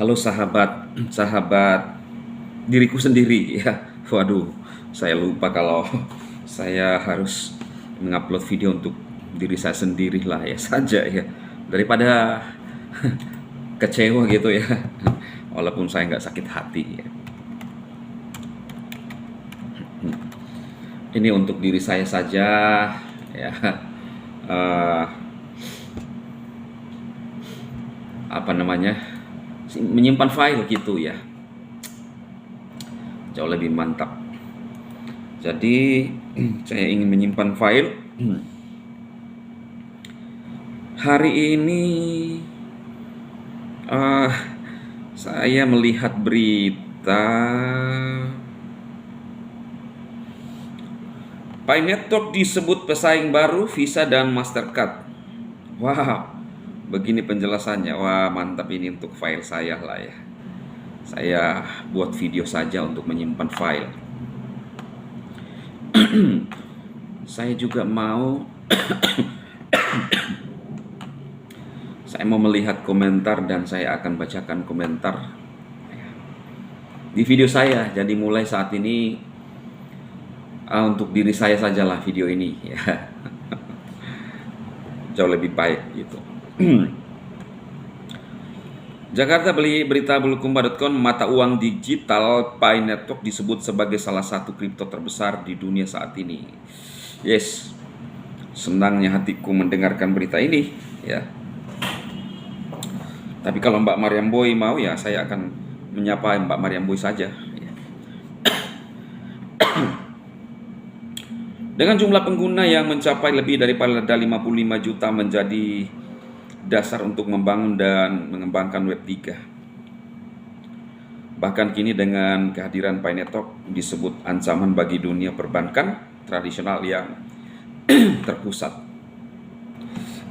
Halo sahabat, sahabat diriku sendiri ya. Waduh, saya lupa kalau saya harus mengupload video untuk diri saya sendiri lah ya saja ya. Daripada kecewa gitu ya. Walaupun saya nggak sakit hati ya. Ini untuk diri saya saja ya. Eh, apa namanya? Menyimpan file gitu ya. Jauh lebih mantap. Jadi saya ingin menyimpan file. Hari ini eh, saya melihat berita Pi Network disebut pesaing baru Visa dan Mastercard. Wow, begini penjelasannya. Wah, mantap ini untuk file saya lah ya. Saya buat video saja untuk menyimpan file. Saya juga mau melihat komentar dan saya akan bacakan komentar di video saya. Jadi mulai saat ini untuk diri saya sajalah video ini ya. Jauh lebih baik gitu. Jakarta berita bulukumba.com, mata uang digital Pi Network disebut sebagai salah satu kripto terbesar di dunia saat ini. Yes, senangnya hatiku mendengarkan berita ini ya. Tapi kalau Mbak Mariam Boy mau ya saya akan menyapa Mbak Mariam Boy saja ya. Dengan jumlah pengguna yang mencapai lebih daripada 55 juta menjadi dasar untuk membangun dan mengembangkan Web 3. Bahkan kini dengan kehadiran Pi Network disebut ancaman bagi dunia perbankan tradisional yang terpusat.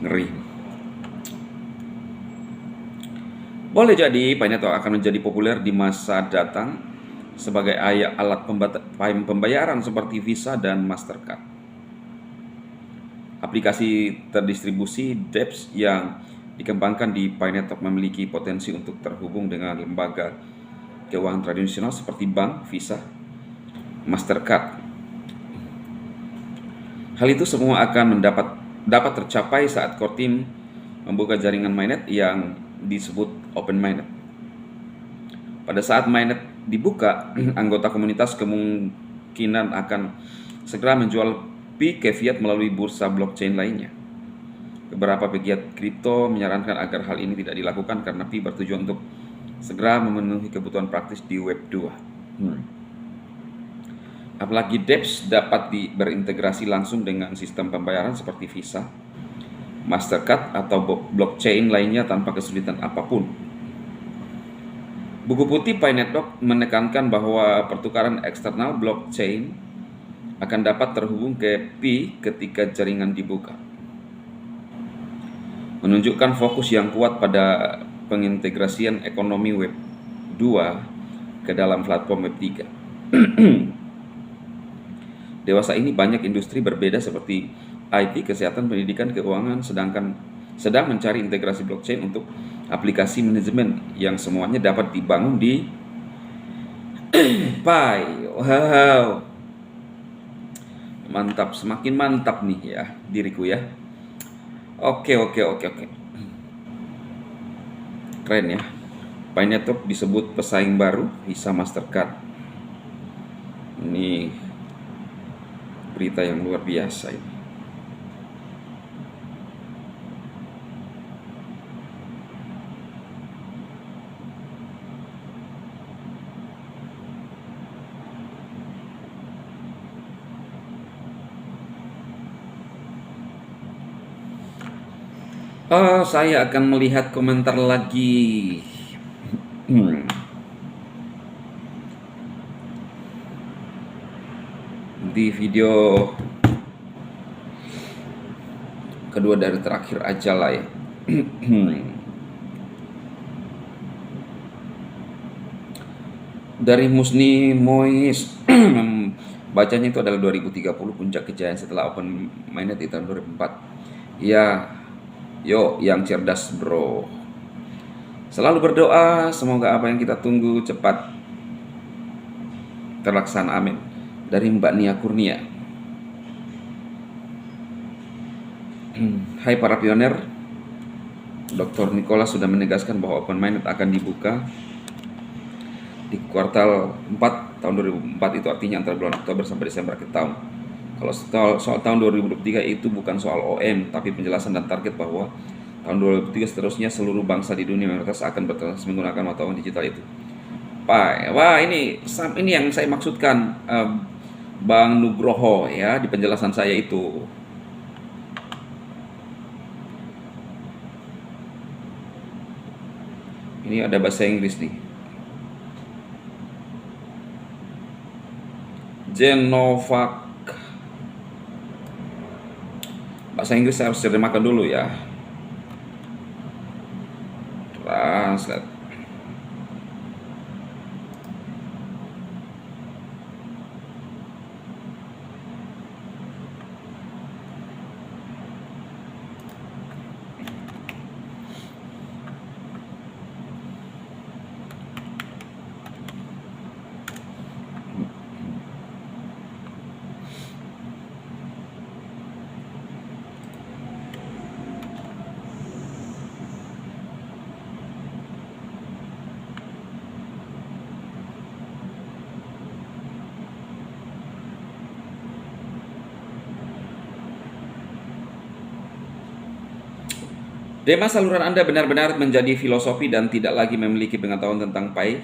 Ngeri. Boleh jadi Pi Network akan menjadi populer di masa datang sebagai alat pembayaran seperti Visa dan Mastercard. Aplikasi terdistribusi dApps yang dikembangkan di Pi Network memiliki potensi untuk terhubung dengan lembaga keuangan tradisional seperti bank, Visa, Mastercard. Hal itu semua akan dapat tercapai saat core team membuka jaringan mainnet yang disebut open mainnet. Pada saat mainnet dibuka, anggota komunitas kemungkinan akan segera menjual Pi ke fiat melalui bursa blockchain lainnya. Beberapa pegiat kripto menyarankan agar hal ini tidak dilakukan karena Pi bertujuan untuk segera memenuhi kebutuhan praktis di Web 2. Apalagi dApps dapat berintegrasi langsung dengan sistem pembayaran seperti Visa, Mastercard atau blockchain lainnya tanpa kesulitan apapun. Buku putih Pi Network menekankan bahwa pertukaran eksternal blockchain akan dapat terhubung ke Pi ketika jaringan dibuka. Menunjukkan fokus yang kuat pada pengintegrasian ekonomi Web 2 ke dalam platform Web 3. Dewasa ini banyak industri berbeda seperti IT, kesehatan, pendidikan, keuangan sedang mencari integrasi blockchain untuk aplikasi manajemen yang semuanya dapat dibangun di Pi. Wow. Mantap, semakin mantap nih ya diriku ya. Oke. Keren ya. Pi Network disebut pesaing baru Visa Mastercard. Ini berita yang luar biasa ini. Saya akan melihat komentar lagi. Di video kedua dari terakhir aja lah ya. Dari Musni Mois. Bacanya itu adalah 2030 puncak kejayaan setelah open mainnet di tahun 2004. Ya, yo yang cerdas bro. Selalu berdoa semoga apa yang kita tunggu cepat terlaksana, amin. Dari Mbak Nia Kurnia. Hai para pioner, Dr. Nicholas sudah menegaskan bahwa open minded akan dibuka di kuartal 4 tahun 2004, itu artinya antara bulan Oktober sampai Desember akhir tahun. Kalau soal tahun 2023 itu bukan soal OM, tapi penjelasan dan target bahwa tahun 2003 seterusnya seluruh bangsa di dunia mayoritas akan bertransaksi menggunakan mata uang digital itu. Pak, wah ini yang saya maksudkan, Bang Nugroho ya, di penjelasan saya itu. Ini ada bahasa Inggris nih. Genovac. Bahasa Inggris saya harus terjemahkan dulu ya. Translate. Tema saluran Anda benar-benar menjadi filosofi dan tidak lagi memiliki pengetahuan tentang Pi.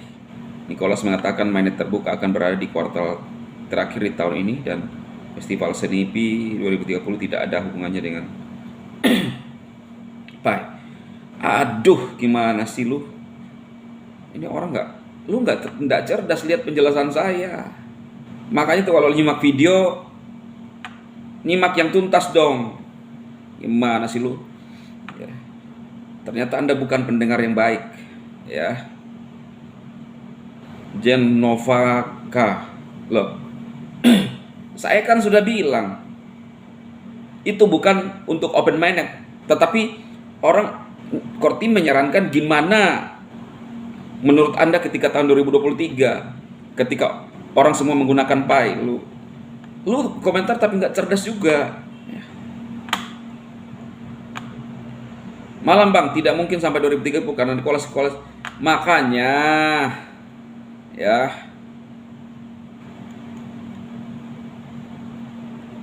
Nicholas mengatakan mainnet terbuka akan berada di kuartal terakhir di tahun ini, dan Festival Seni Pi 2030 tidak ada hubungannya dengan Pi. Aduh, gimana sih lu? Ini orang nggak cerdas lihat penjelasan saya. Makanya tuh kalau nyimak video, nyimak yang tuntas dong. Gimana sih lu? Ya. Ternyata Anda bukan pendengar yang baik, ya. Genovaka, loh. Saya kan sudah bilang itu bukan untuk open minded, tetapi orang core team menyarankan gimana menurut Anda ketika tahun 2023, ketika orang semua menggunakan Pi. Lu komentar tapi nggak cerdas juga. Malam Bang, tidak mungkin sampai 2030 karena Nicholas. Makanya ya,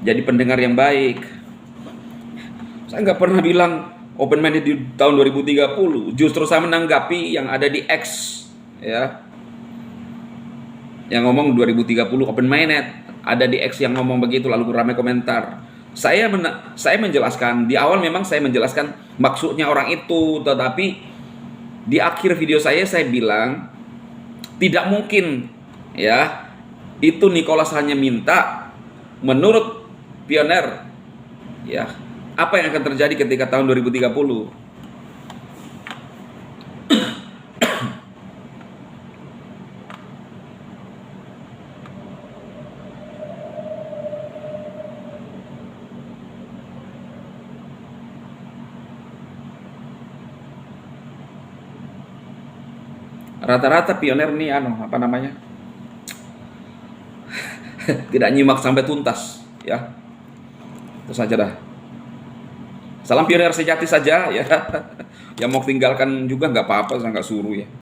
jadi pendengar yang baik. Saya nggak pernah bilang open minded di tahun 2030. Justru saya menanggapi yang ada di X ya, yang ngomong 2030 open minded. Ada di X yang ngomong begitu, lalu ramai komentar. Saya menjelaskan di awal, memang saya menjelaskan maksudnya orang itu, tetapi di akhir video saya bilang tidak mungkin ya, itu Nicholas hanya minta menurut pioner ya, apa yang akan terjadi ketika tahun 2030. Rata-rata pioner nih apa namanya, tidak nyimak sampai tuntas ya. Itu saja dah. Salam pioner sejati saja ya. Yang mau tinggalkan juga nggak apa-apa, saya nggak suruh ya.